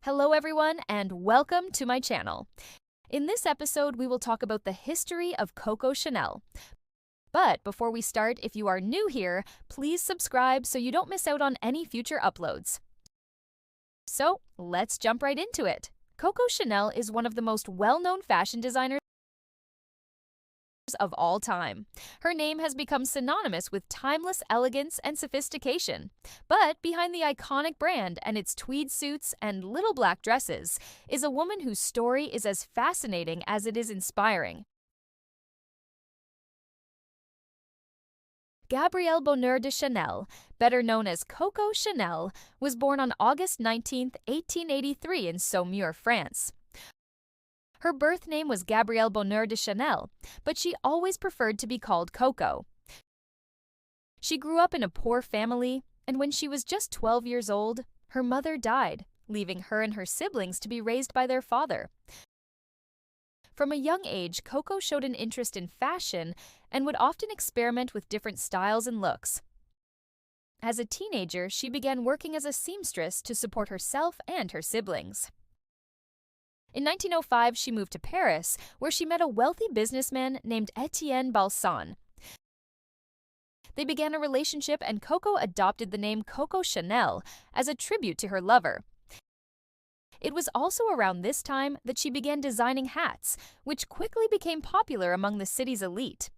Hello everyone and welcome to my channel. In this episode, we will talk about the history of Coco Chanel. But before we start, if you are new here, please subscribe so you don't miss out on any future uploads. So, let's jump right into it. Coco Chanel is one of the most well-known fashion designers of all time. Her name has become synonymous with timeless elegance and sophistication. But behind the iconic brand and its tweed suits and little black dresses is a woman whose story is as fascinating as it is inspiring. Gabrielle Bonheur de Chanel, better known as Coco Chanel, was born on August 19, 1883 in Saumur, France. Her birth name was Gabrielle Bonheur de Chanel, but she always preferred to be called Coco. She grew up in a poor family, and when she was just 12 years old, her mother died, leaving her and her siblings to be raised by their father. From a young age, Coco showed an interest in fashion and would often experiment with different styles and looks. As a teenager, she began working as a seamstress to support herself and her siblings. In 1905, she moved to Paris, where she met a wealthy businessman named Etienne Balsan. They began a relationship and Coco adopted the name Coco Chanel as a tribute to her lover. It was also around this time that she began designing hats, which quickly became popular among the city's elite.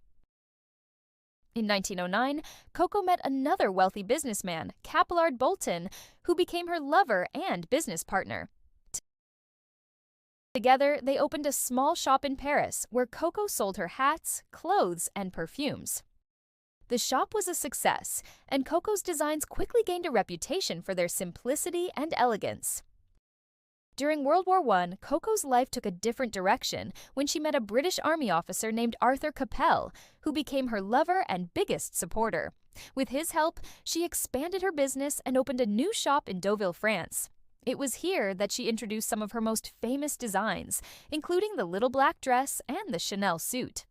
In 1909, Coco met another wealthy businessman, Capillard Bolton, who became her lover and business partner. Together, they opened a small shop in Paris where Coco sold her hats, clothes, and perfumes. The shop was a success, and Coco's designs quickly gained a reputation for their simplicity and elegance. During World War I, Coco's life took a different direction when she met a British Army officer named Arthur Capel, who became her lover and biggest supporter. With his help, she expanded her business and opened a new shop in Deauville, France. It was here that she introduced some of her most famous designs, including the little black dress and the Chanel suit.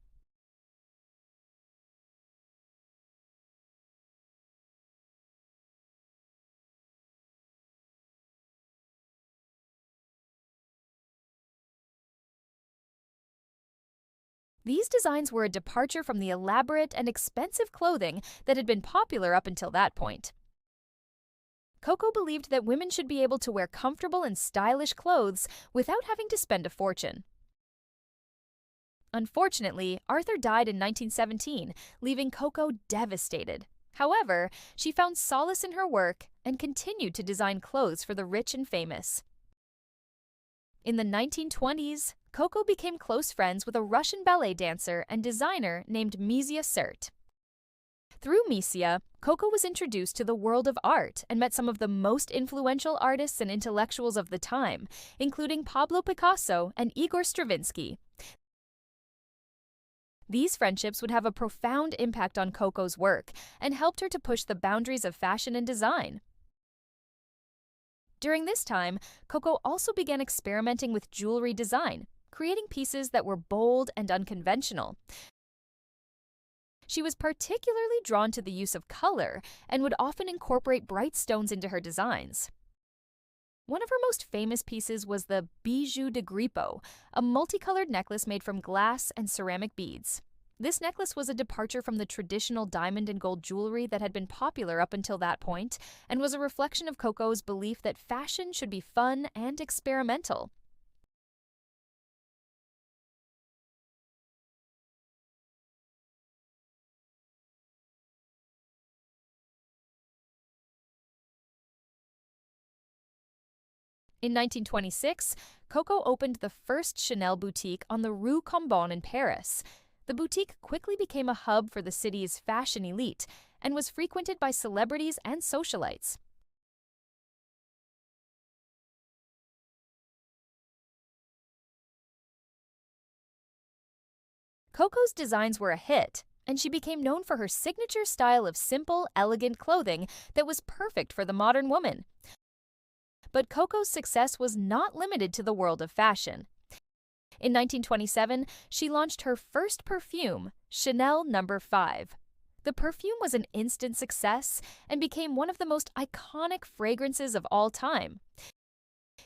These designs were a departure from the elaborate and expensive clothing that had been popular up until that point. Coco believed that women should be able to wear comfortable and stylish clothes without having to spend a fortune. Unfortunately, Arthur died in 1917, leaving Coco devastated. However, she found solace in her work and continued to design clothes for the rich and famous. In the 1920s, Coco became close friends with a Russian ballet dancer and designer named Misia Sert. Through Misia, Coco was introduced to the world of art and met some of the most influential artists and intellectuals of the time, including Pablo Picasso and Igor Stravinsky. These friendships would have a profound impact on Coco's work and helped her to push the boundaries of fashion and design. During this time, Coco also began experimenting with jewelry design, creating pieces that were bold and unconventional. She was particularly drawn to the use of color and would often incorporate bright stones into her designs. One of her most famous pieces was the Bijou de Grippo, a multicolored necklace made from glass and ceramic beads. This necklace was a departure from the traditional diamond and gold jewelry that had been popular up until that point and was a reflection of Coco's belief that fashion should be fun and experimental. In 1926, Coco opened the first Chanel boutique on the Rue Cambon in Paris. The boutique quickly became a hub for the city's fashion elite and was frequented by celebrities and socialites. Coco's designs were a hit, and she became known for her signature style of simple, elegant clothing that was perfect for the modern woman. But Coco's success was not limited to the world of fashion. In 1927, she launched her first perfume, Chanel No. 5. The perfume was an instant success and became one of the most iconic fragrances of all time.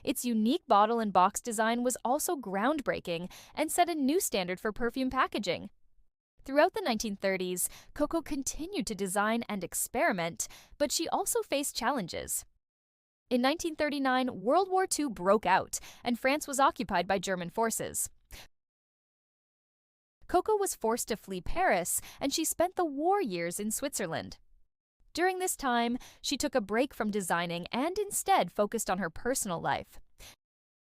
Its unique bottle and box design was also groundbreaking and set a new standard for perfume packaging. Throughout the 1930s, Coco continued to design and experiment, but she also faced challenges. In 1939, World War II broke out, and France was occupied by German forces. Coco was forced to flee Paris, and she spent the war years in Switzerland. During this time, she took a break from designing and instead focused on her personal life.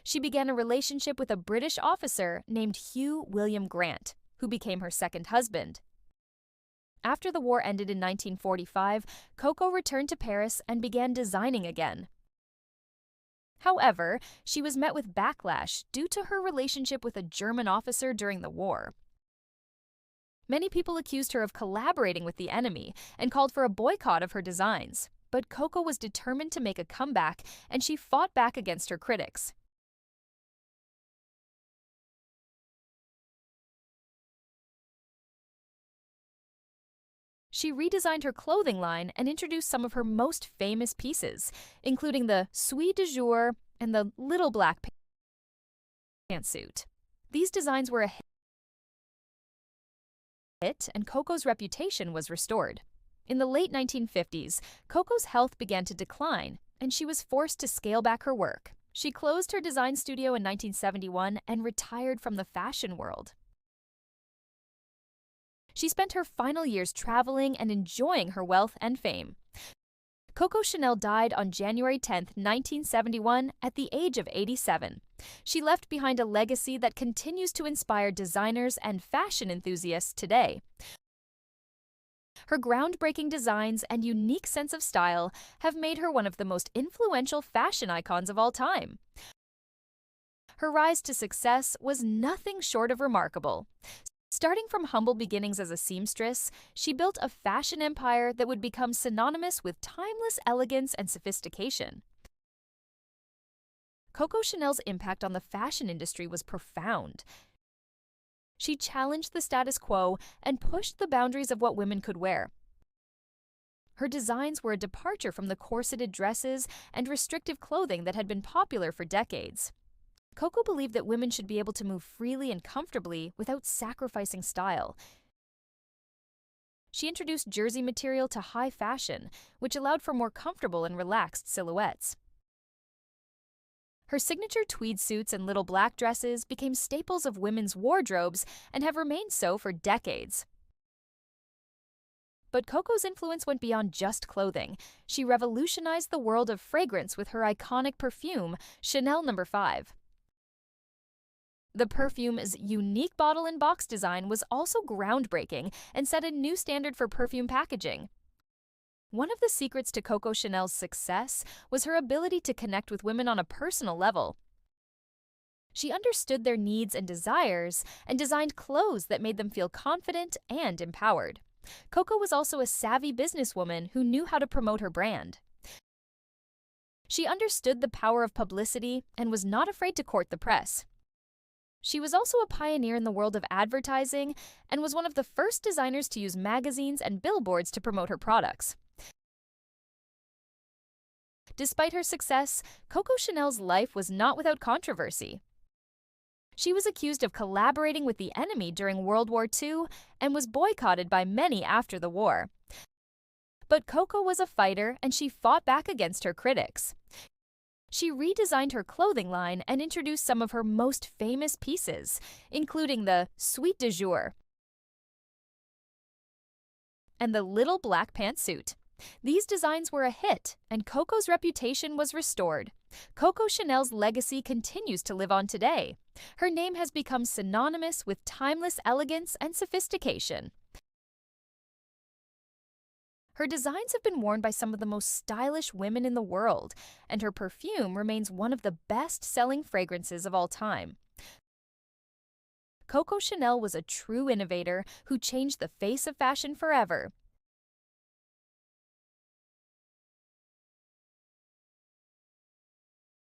She began a relationship with a British officer named Hugh William Grant, who became her second husband. After the war ended in 1945, Coco returned to Paris and began designing again. However, she was met with backlash due to her relationship with a German officer during the war. Many people accused her of collaborating with the enemy and called for a boycott of her designs, but Coco was determined to make a comeback, and she fought back against her critics. She redesigned her clothing line and introduced some of her most famous pieces, including the Suite de Jour and the Little Black Pantsuit. These designs were a hit, and Coco's reputation was restored. In the late 1950s, Coco's health began to decline, and she was forced to scale back her work. She closed her design studio in 1971 and retired from the fashion world. She spent her final years traveling and enjoying her wealth and fame. Coco Chanel died on January 10, 1971, at the age of 87. She left behind a legacy that continues to inspire designers and fashion enthusiasts today. Her groundbreaking designs and unique sense of style have made her one of the most influential fashion icons of all time. Her rise to success was nothing short of remarkable. Starting from humble beginnings as a seamstress, she built a fashion empire that would become synonymous with timeless elegance and sophistication. Coco Chanel's impact on the fashion industry was profound. She challenged the status quo and pushed the boundaries of what women could wear. Her designs were a departure from the corseted dresses and restrictive clothing that had been popular for decades. Coco believed that women should be able to move freely and comfortably without sacrificing style. She introduced jersey material to high fashion, which allowed for more comfortable and relaxed silhouettes. Her signature tweed suits and little black dresses became staples of women's wardrobes and have remained so for decades. But Coco's influence went beyond just clothing. She revolutionized the world of fragrance with her iconic perfume, Chanel No. 5. The perfume's unique bottle and box design was also groundbreaking and set a new standard for perfume packaging. One of the secrets to Coco Chanel's success was her ability to connect with women on a personal level. She understood their needs and desires and designed clothes that made them feel confident and empowered. Coco was also a savvy businesswoman who knew how to promote her brand. She understood the power of publicity and was not afraid to court the press. She was also a pioneer in the world of advertising and was one of the first designers to use magazines and billboards to promote her products. Despite her success, Coco Chanel's life was not without controversy. She was accused of collaborating with the enemy during World War II and was boycotted by many after the war. But Coco was a fighter, and she fought back against her critics. She redesigned her clothing line and introduced some of her most famous pieces, including the Suite de Jour and the Little Black Pantsuit. These designs were a hit, and Coco's reputation was restored. Coco Chanel's legacy continues to live on today. Her name has become synonymous with timeless elegance and sophistication. Her designs have been worn by some of the most stylish women in the world, and her perfume remains one of the best-selling fragrances of all time. Coco Chanel was a true innovator who changed the face of fashion forever.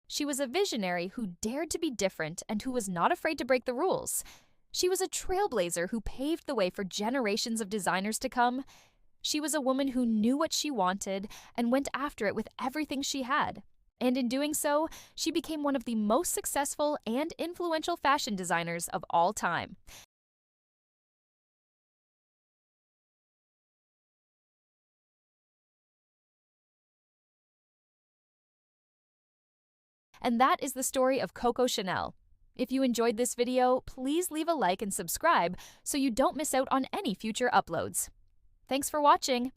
She was a visionary who dared to be different and who was not afraid to break the rules. She was a trailblazer who paved the way for generations of designers to come. She was a woman who knew what she wanted and went after it with everything she had. And in doing so, she became one of the most successful and influential fashion designers of all time. And that is the story of Coco Chanel. If you enjoyed this video, please leave a like and subscribe so you don't miss out on any future uploads. Thanks for watching!